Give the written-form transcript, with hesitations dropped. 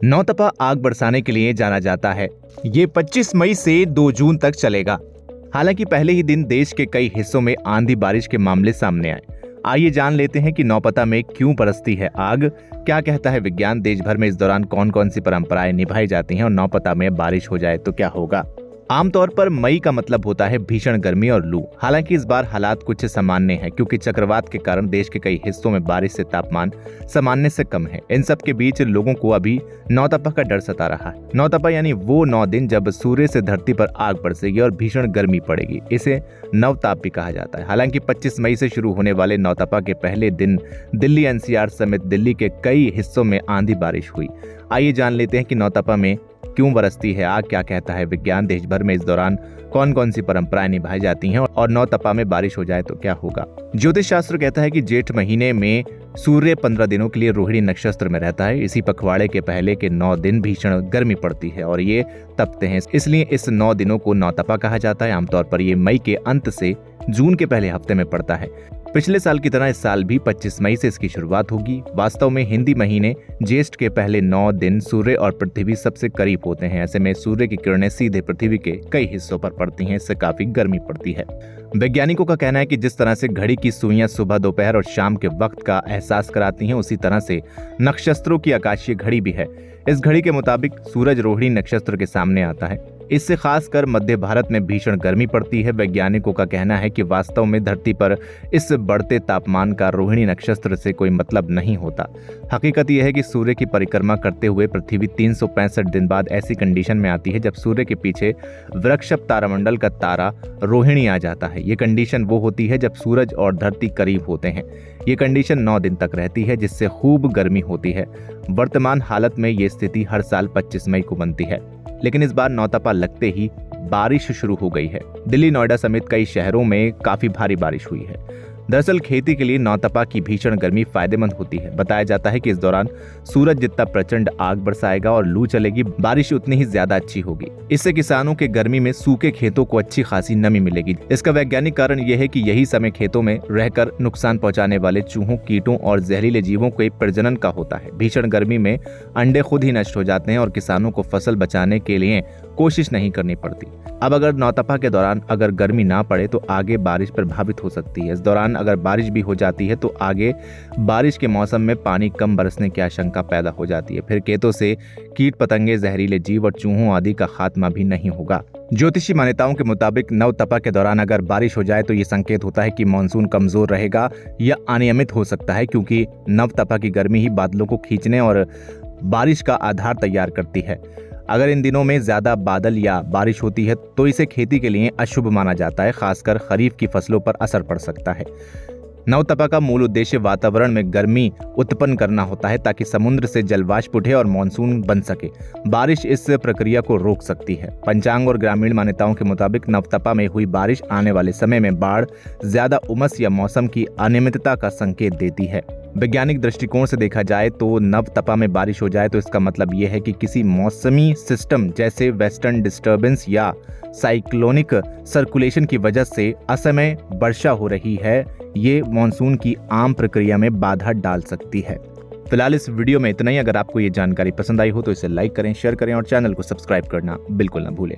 नौतपा आग बरसाने के लिए जाना जाता है। ये 25 मई से 2 जून तक चलेगा। हालांकि पहले ही दिन देश के कई हिस्सों में आंधी बारिश के मामले सामने आए। आइए जान लेते हैं कि नौपता में क्यों बरसती है आग, क्या कहता है विज्ञान, देश भर में इस दौरान कौन कौन सी परंपराएं निभाई जाती हैं और नौपता में बारिश हो जाए तो क्या होगा। आमतौर पर मई का मतलब होता है भीषण गर्मी और लू। हालांकि इस बार हालात कुछ सामान्य हैं क्योंकि चक्रवात के कारण देश के कई हिस्सों में बारिश से तापमान सामान्य से कम है। इन सब के बीच लोगों को अभी नौतपा का डर सता रहा है। नौतपा यानी वो 9 दिन जब सूर्य से धरती पर आग बरसेगी और भीषण गर्मी पड़ेगी। इसे नवताप भी कहा जाता है। हालांकि 25 मई से शुरू होने वाले नौतपा के पहले दिन दिल्ली एनसीआर समेत दिल्ली के कई हिस्सों में आंधी बारिश हुई। आइए जान लेते हैं कि नौतपा में क्यों बरसती है आग, क्या कहता है विज्ञान, देश भर में इस दौरान कौन कौन सी परंपराएं निभाई जाती हैं और नौतपा में बारिश हो जाए तो क्या होगा। ज्योतिष शास्त्र कहता है कि जेठ महीने में सूर्य 15 दिनों के लिए रोहिणी नक्षत्र में रहता है। इसी पखवाड़े के पहले के 9 दिन भीषण गर्मी पड़ती है और ये तपते हैं, इसलिए इस 9 दिनों को नौतपा कहा जाता है। आमतौर पर ये मई के अंत से जून के पहले हफ्ते में पड़ता है। पिछले साल की तरह इस साल भी 25 मई से इसकी शुरुआत होगी। वास्तव में हिंदी महीने ज्येष्ठ के पहले 9 दिन सूर्य और पृथ्वी सबसे करीब होते हैं। ऐसे में सूर्य की किरणें सीधे पृथ्वी के कई हिस्सों पर पड़ती हैं, इससे काफी गर्मी पड़ती है। वैज्ञानिकों का कहना है कि जिस तरह से घड़ी की सुइयां सुबह, दोपहर और शाम के वक्त का एहसास कराती हैं, उसी तरह से नक्षत्रों की आकाशीय घड़ी भी है। इस घड़ी के मुताबिक सूरज रोहिणी नक्षत्र के सामने आता है। इससे खासकर मध्य भारत में भीषण गर्मी पड़ती है। वैज्ञानिकों का कहना है कि वास्तव में धरती पर इस बढ़ते तापमान का रोहिणी नक्षत्र से कोई मतलब नहीं होता। हकीकत यह है कि सूर्य की परिक्रमा करते हुए पृथ्वी 365 दिन बाद ऐसी कंडीशन में आती है जब सूर्य के पीछे वृक्षभ तारामंडल का तारा रोहिणी आ जाता है। ये कंडीशन वो होती है जब सूरज और धरती करीब होते हैं। ये कंडीशन 9 दिन तक रहती है, जिससे खूब गर्मी होती है। वर्तमान हालत में ये स्थिति हर साल 25 मई को बनती है, लेकिन इस बार नौतपा लगते ही बारिश शुरू हो गई है। दिल्ली, नोएडा समेत कई शहरों में काफी भारी बारिश हुई है। दरअसल खेती के लिए नौतपा की भीषण गर्मी फायदेमंद होती है। बताया जाता है कि इस दौरान सूरज जितना प्रचंड आग बरसाएगा और लू चलेगी, बारिश उतनी ही ज्यादा अच्छी होगी। इससे किसानों के गर्मी में सूखे खेतों को अच्छी खासी नमी मिलेगी। इसका वैज्ञानिक कारण यह है कि यही समय खेतों में रहकर नुकसान पहुंचाने वाले चूहों, कीटों और जहरीले जीवों के प्रजनन का होता है। भीषण गर्मी में अंडे खुद ही नष्ट हो जाते हैं और किसानों को फसल बचाने के लिए कोशिश नहीं करनी पड़ती। अब अगर नौतपा के दौरान अगर गर्मी ना पड़े तो आगे बारिश प्रभावित हो सकती है। इस दौरान अगर बारिश भी हो जाती है तो आगे बारिश के मौसम में पानी कम बरसने की आशंका पैदा हो जाती है। फिर खेतों से कीट पतंगे, जहरीले जीव और चूहों आदि का खात्मा भी नहीं होगा। ज्योतिषी मान्यताओं के मुताबिक नवतपा के दौरान अगर बारिश हो जाए तो ये संकेत होता है कि मानसून कमजोर रहेगा या अनियमित हो सकता है, क्योंकि नवतपा की गर्मी ही बादलों को खींचने और बारिश का आधार तैयार करती है। अगर इन दिनों में ज्यादा बादल या बारिश होती है तो इसे खेती के लिए अशुभ माना जाता है। खासकर खरीफ की फसलों पर असर पड़ सकता है। नवतपा का मूल उद्देश्य वातावरण में गर्मी उत्पन्न करना होता है ताकि समुद्र से जलवाष्प उठे और मानसून बन सके। बारिश इस प्रक्रिया को रोक सकती है। पंचांग और ग्रामीण मान्यताओं के मुताबिक नवतपा में हुई बारिश आने वाले समय में बाढ़, ज्यादा उमस या मौसम की अनियमितता का संकेत देती है। वैज्ञानिक दृष्टिकोण से देखा जाए तो नवतपा में बारिश हो जाए तो इसका मतलब यह है कि किसी मौसमी सिस्टम जैसे वेस्टर्न डिस्टर्बेंस या साइक्लोनिक सर्कुलेशन की वजह से असमय वर्षा हो रही है। ये मानसून की आम प्रक्रिया में बाधा डाल सकती है। फिलहाल इस वीडियो में इतना ही। अगर आपको ये जानकारी पसंद आई हो तो इसे लाइक करें, शेयर करें और चैनल को सब्सक्राइब करना बिल्कुल न भूलें।